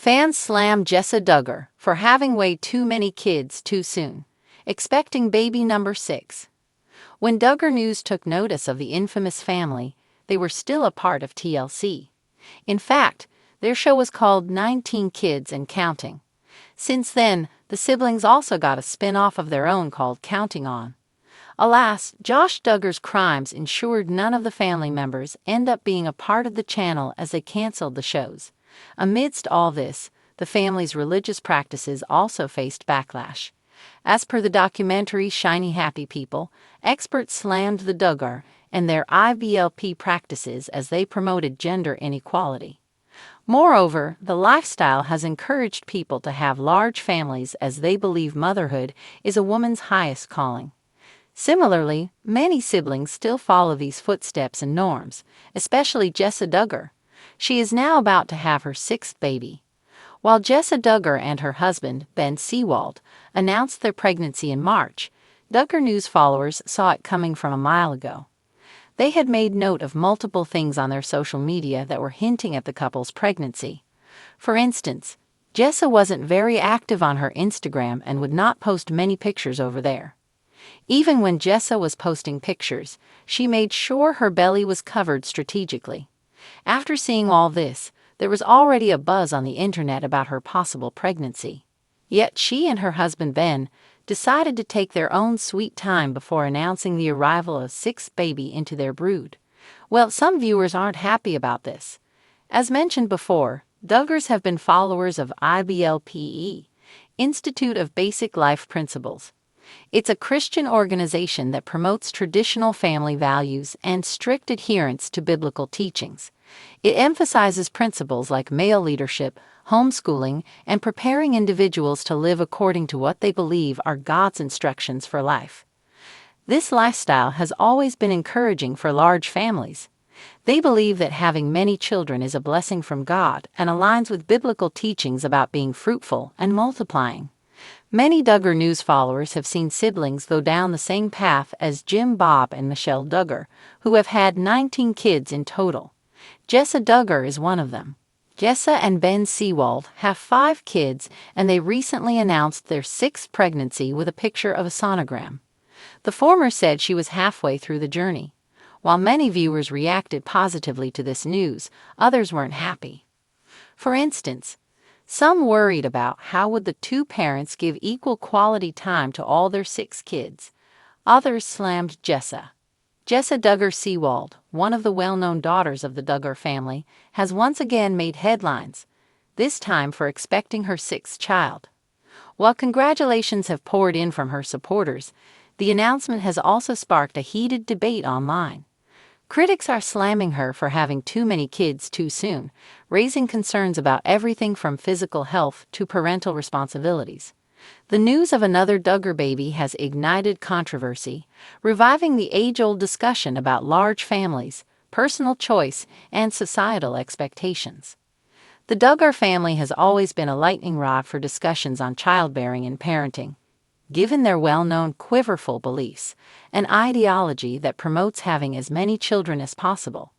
Fans slam Jessa Duggar for having way too many kids too soon, expecting baby number 6. When Duggar News took notice of the infamous family, they were still a part of TLC. In fact, their show was called 19 Kids and Counting. Since then, the siblings also got a spin-off of their own called Counting On. Alas, Josh Duggar's crimes ensured none of the family members end up being a part of the channel as they canceled the shows. Amidst all this, the family's religious practices also faced backlash. As per the documentary Shiny Happy People, experts slammed the Duggar and their IBLP practices as they promoted gender inequality. Moreover, the lifestyle has encouraged people to have large families as they believe motherhood is a woman's highest calling. Similarly, many siblings still follow these footsteps and norms, especially Jessa Duggar. She is now about to have her 6th baby. While Jessa Duggar and her husband, Ben Seawald, announced their pregnancy in March, Duggar News followers saw it coming from a mile ago. They had made note of multiple things on their social media that were hinting at the couple's pregnancy. For instance, Jessa wasn't very active on her Instagram and would not post many pictures over there. Even when Jessa was posting pictures, she made sure her belly was covered strategically. After seeing all this, there was already a buzz on the internet about her possible pregnancy. Yet she and her husband Ben decided to take their own sweet time before announcing the arrival of a 6th baby into their brood. Well, some viewers aren't happy about this. As mentioned before, Duggars have been followers of IBLPE, Institute of Basic Life Principles. It's a Christian organization that promotes traditional family values and strict adherence to biblical teachings. It emphasizes principles like male leadership, homeschooling, and preparing individuals to live according to what they believe are God's instructions for life. This lifestyle has always been encouraging for large families. They believe that having many children is a blessing from God and aligns with biblical teachings about being fruitful and multiplying. Many Duggar News followers have seen siblings go down the same path as Jim Bob and Michelle Duggar, who have had 19 kids in total. Jessa Duggar is one of them. Jessa and Ben Seawald have 5 kids, and they recently announced their 6th pregnancy with a picture of a sonogram. The former said she was halfway through the journey. While many viewers reacted positively to this news, others weren't happy. For instance, some worried about how would the two parents give equal quality time to all their 6 kids. Others slammed Jessa. Jessa Duggar Seawald, one of the well-known daughters of the Duggar family, has once again made headlines, this time for expecting her 6th child. While congratulations have poured in from her supporters, the announcement has also sparked a heated debate online. Critics are slamming her for having too many kids too soon, raising concerns about everything from physical health to parental responsibilities. The news of another Duggar baby has ignited controversy, reviving the age-old discussion about large families, personal choice, and societal expectations. The Duggar family has always been a lightning rod for discussions on childbearing and parenting. Given their well-known quiverful beliefs, an ideology that promotes having as many children as possible,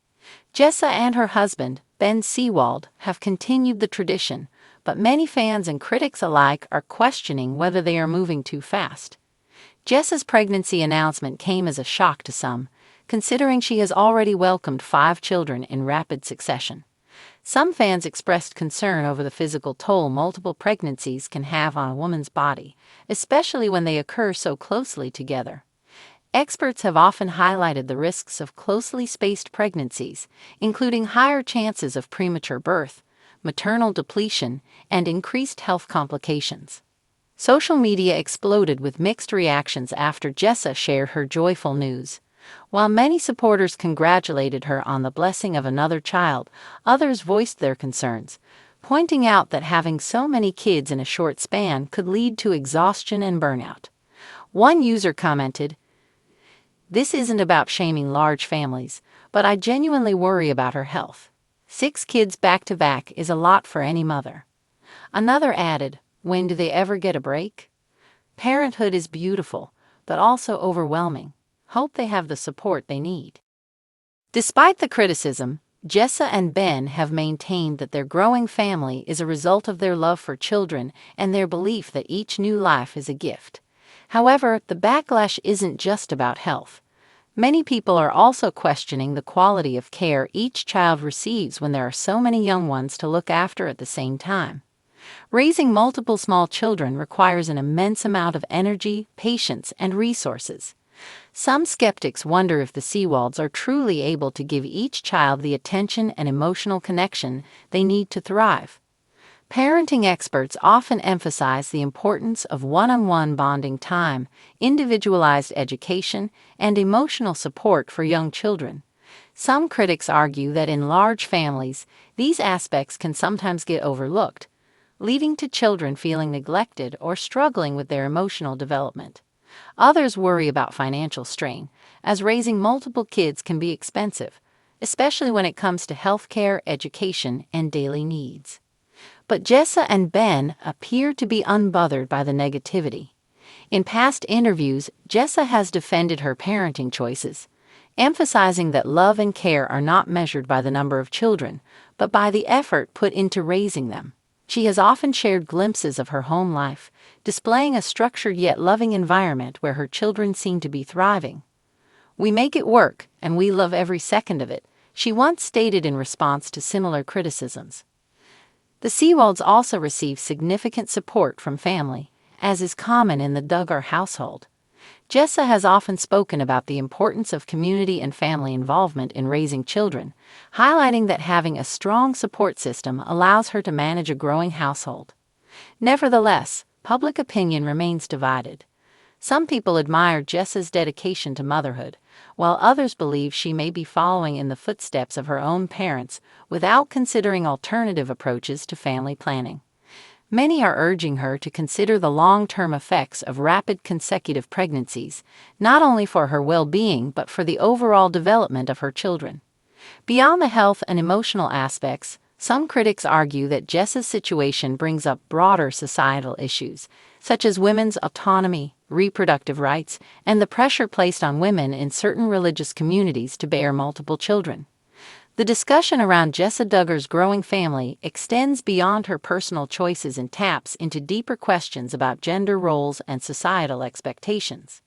Jessa and her husband, Ben Seawald, have continued the tradition, but many fans and critics alike are questioning whether they are moving too fast. Jessa's pregnancy announcement came as a shock to some, considering she has already welcomed 5 children in rapid succession. Some fans expressed concern over the physical toll multiple pregnancies can have on a woman's body, especially when they occur so closely together. Experts have often highlighted the risks of closely spaced pregnancies, including higher chances of premature birth, maternal depletion, and increased health complications. Social media exploded with mixed reactions after Jessa shared her joyful news. While many supporters congratulated her on the blessing of another child, others voiced their concerns, pointing out that having so many kids in a short span could lead to exhaustion and burnout. One user commented, "This isn't about shaming large families, but I genuinely worry about her health. 6 kids back-to-back is a lot for any mother." Another added, "When do they ever get a break? Parenthood is beautiful, but also overwhelming. Hope they have the support they need." Despite the criticism, Jessa and Ben have maintained that their growing family is a result of their love for children and their belief that each new life is a gift. However, the backlash isn't just about health. Many people are also questioning the quality of care each child receives when there are so many young ones to look after at the same time. Raising multiple small children requires an immense amount of energy, patience, and resources. Some skeptics wonder if the Seawalds are truly able to give each child the attention and emotional connection they need to thrive. Parenting experts often emphasize the importance of one-on-one bonding time, individualized education, and emotional support for young children. Some critics argue that in large families, these aspects can sometimes get overlooked, leading to children feeling neglected or struggling with their emotional development. Others worry about financial strain, as raising multiple kids can be expensive, especially when it comes to healthcare, education, and daily needs. But Jessa and Ben appear to be unbothered by the negativity. In past interviews, Jessa has defended her parenting choices, emphasizing that love and care are not measured by the number of children, but by the effort put into raising them. She has often shared glimpses of her home life, displaying a structured yet loving environment where her children seem to be thriving. "We make it work, and we love every second of it," she once stated in response to similar criticisms. The Seawalds also receive significant support from family, as is common in the Duggar household. Jessa has often spoken about the importance of community and family involvement in raising children, highlighting that having a strong support system allows her to manage a growing household. Nevertheless, public opinion remains divided. Some people admire Jessa's dedication to motherhood, while others believe she may be following in the footsteps of her own parents without considering alternative approaches to family planning. Many are urging her to consider the long-term effects of rapid consecutive pregnancies, not only for her well-being but for the overall development of her children. Beyond the health and emotional aspects, some critics argue that Jessa's situation brings up broader societal issues, such as women's autonomy, reproductive rights, and the pressure placed on women in certain religious communities to bear multiple children. The discussion around Jessa Duggar's growing family extends beyond her personal choices and taps into deeper questions about gender roles and societal expectations.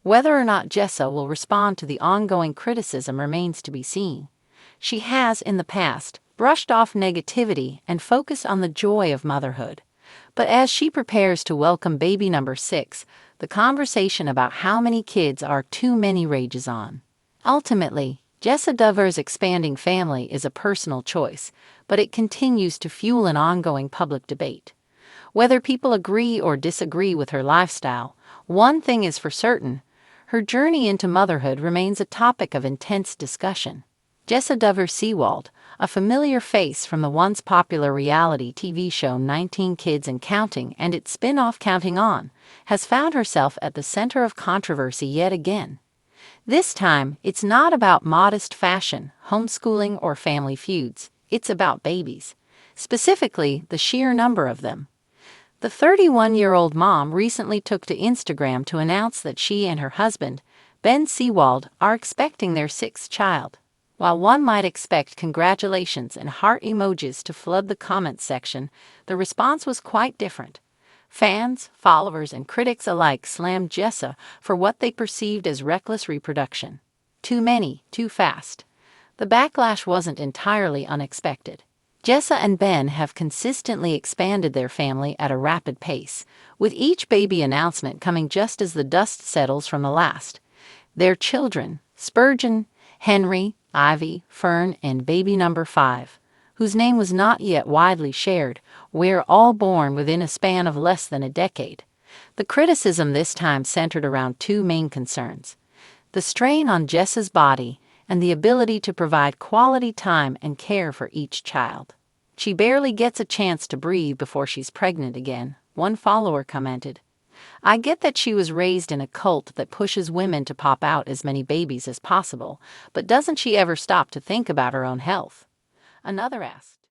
Whether or not Jessa will respond to the ongoing criticism remains to be seen. She has, in the past, brushed off negativity and focused on the joy of motherhood. But as she prepares to welcome baby number 6, the conversation about how many kids are too many rages on. Ultimately, Jessa Duggar's expanding family is a personal choice, but it continues to fuel an ongoing public debate. Whether people agree or disagree with her lifestyle, one thing is for certain: her journey into motherhood remains a topic of intense discussion. Jessa Duggar Seawald, a familiar face from the once popular reality TV show 19 Kids and Counting and its spin-off Counting On, has found herself at the center of controversy yet again. This time, it's not about modest fashion, homeschooling, or family feuds. It's about babies, specifically the sheer number of them. The 31-year-old mom recently took to Instagram to announce that she and her husband, Ben Seawald, are expecting their 6th child. While one might expect congratulations and heart emojis to flood the comments section, the response was quite different. Fans, followers, and critics alike slammed Jessa for what they perceived as reckless reproduction. Too many, too fast. The backlash wasn't entirely unexpected. Jessa and Ben have consistently expanded their family at a rapid pace, with each baby announcement coming just as the dust settles from the last. Their children, Spurgeon, Henry, Ivy, Fern, and baby number 5, whose name was not yet widely shared, were all born within a span of less than a decade. The criticism this time centered around two main concerns: the strain on Jessa's body and the ability to provide quality time and care for each child. "She barely gets a chance to breathe before she's pregnant again," one follower commented. "I get that she was raised in a cult that pushes women to pop out as many babies as possible, but doesn't she ever stop to think about her own health?" Another asked.